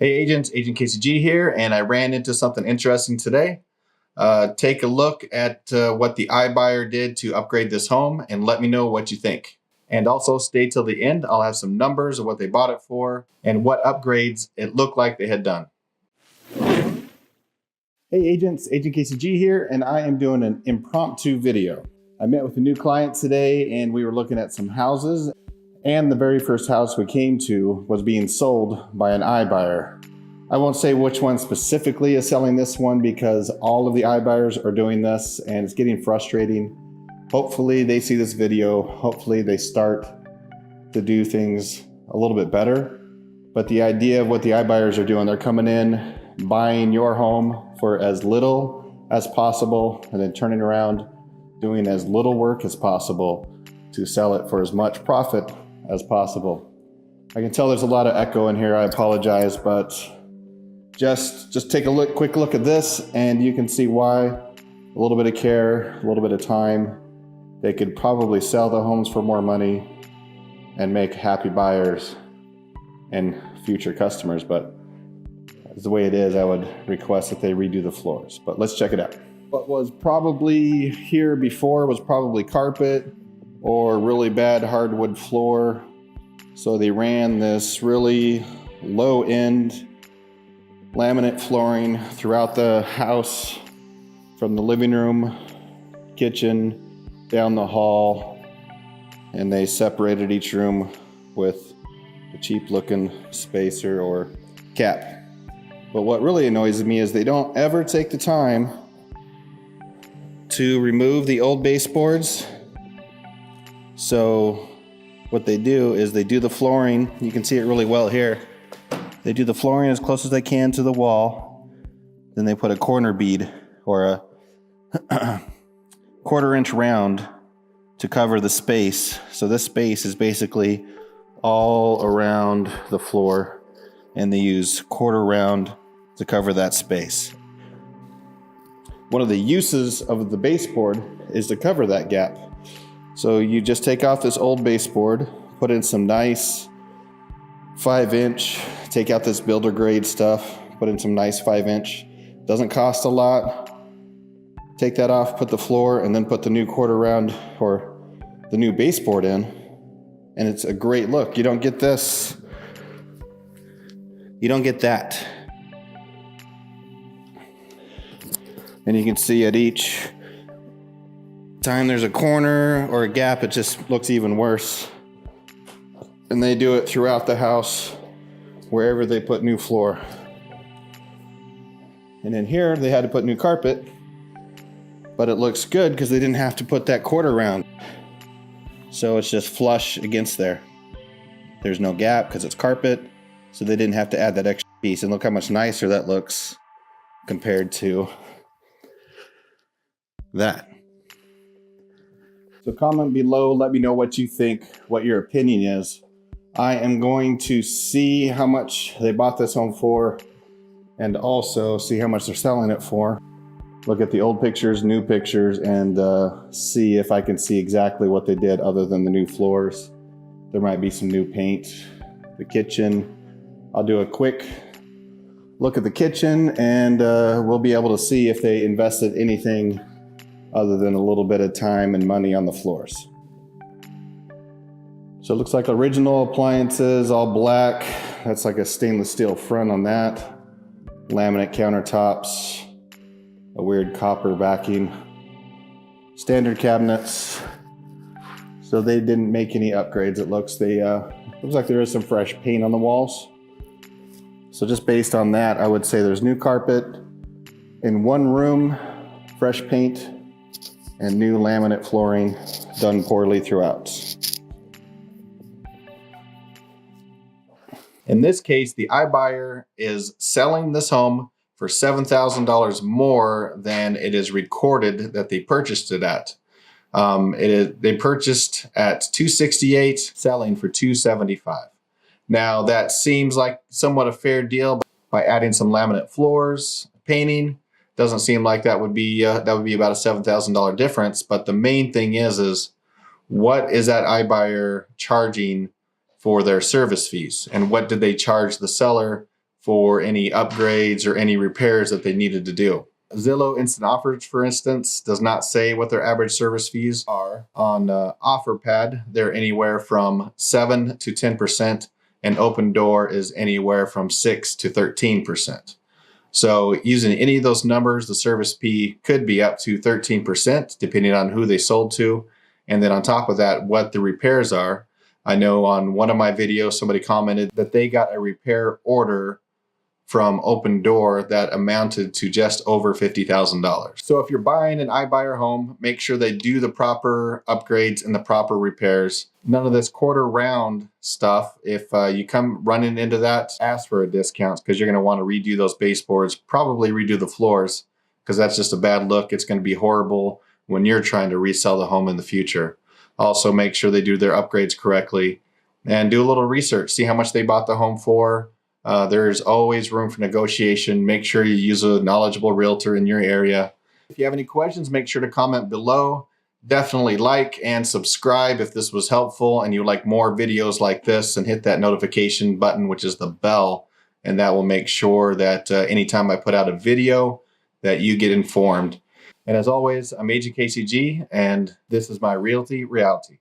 Hey agents, Agent KCG here, and I ran into something interesting today. Take a look at what the iBuyer did to upgrade this home and let me know what you think. And also stay till the end. I'll have some numbers of what they bought it for and what upgrades it looked like they had done. Hey agents, Agent KCG here, and I am doing an impromptu video. I met with a new client today and we were looking at some houses. And the very first house we came to was being sold by an iBuyer. I won't say which one specifically is selling this one because all of the iBuyers are doing this and it's getting frustrating. Hopefully they see this video. Hopefully they start to do things a little bit better. But the idea of what the iBuyers are doing, they're coming in, buying your home for as little as possible and then turning around, doing as little work as possible to sell it for as much profit as possible. I can tell there's a lot of echo in here. I apologize, but just take a quick look at this and you can see why. A little bit of care, a little bit of time. They could probably sell the homes for more money and make happy buyers and future customers, but the way it is, I would request that they redo the floors. But let's check it out. What was probably here before was probably carpet or really bad hardwood floor. So they ran this really low-end laminate flooring throughout the house, from the living room, kitchen, down the hall, and they separated each room with a cheap-looking spacer or cap. But what really annoys me is they don't ever take the time to remove the old baseboards. So what they do is they do the flooring. You can see it really well here. They do the flooring as close as they can to the wall. Then they put a corner bead or a quarter-inch round to cover the space. So this space is basically all around the floor, and they use quarter round to cover that space. One of the uses of the baseboard is to cover that gap. So you just take off this old baseboard, put in some nice 5-inch, take out this builder grade stuff, put in some nice 5-inch. Doesn't cost a lot. Take that off, put the floor, and then put the new quarter round or the new baseboard in. And it's a great look. You don't get this. You don't get that. And you can see at each time there's a corner or a gap, it just looks even worse. And they do it throughout the house, wherever they put new floor. And in here, they had to put new carpet, but it looks good because they didn't have to put that quarter round. So it's just flush against there. There's no gap because it's carpet, so they didn't have to add that extra piece. And look how much nicer that looks compared to that. So comment below, let me know what you think, what your opinion is. I am going to see how much they bought this home for and also see how much they're selling it for. Look at the old pictures, new pictures, and see if I can see exactly what they did other than the new floors. There might be some new paint. The kitchen, I'll do a quick look at the kitchen and we'll be able to see if they invested anything other than a little bit of time and money on the floors. So it looks like original appliances, all black. That's like a stainless steel front on that. Laminate countertops, a weird copper backing. Standard cabinets. So they didn't make any upgrades, it looks. Looks like there is some fresh paint on the walls. So just based on that, I would say there's new carpet in one room, fresh paint, and new laminate flooring done poorly throughout. In this case, the iBuyer is selling this home for $7,000 more than it is recorded that they purchased it at. They purchased at $268, selling for $275. Now that seems like somewhat a fair deal by adding some laminate floors, painting. Doesn't seem like that would be about a $7,000 difference. But the main thing is what is that iBuyer charging for their service fees, and what did they charge the seller for any upgrades or any repairs that they needed to do. Zillow Instant Offers, for instance, does not say what their average service fees are. On Offerpad, they're anywhere from 7 to 10%, and Opendoor is anywhere from 6 to 13%. So using any of those numbers, the service fee could be up to 13%, depending on who they sold to. And then on top of that, what the repairs are. I know on one of my videos, somebody commented that they got a repair order from Opendoor that amounted to just over $50,000. So if you're buying an iBuyer home, make sure they do the proper upgrades and the proper repairs. None of this quarter round stuff. If you come running into that, ask for a discount because you're going to want to redo those baseboards, probably redo the floors because that's just a bad look. It's going to be horrible when you're trying to resell the home in the future. Also, make sure they do their upgrades correctly and do a little research. See how much they bought the home for. There's always room for negotiation. Make sure you use a knowledgeable realtor in your area. If you have any questions, make sure to comment below. Definitely like and subscribe if this was helpful and you like more videos like this, and hit that notification button, which is the bell, and that will make sure that anytime I put out a video that you get informed. And as always, I'm Agent KCG, and this is my Realty Reality.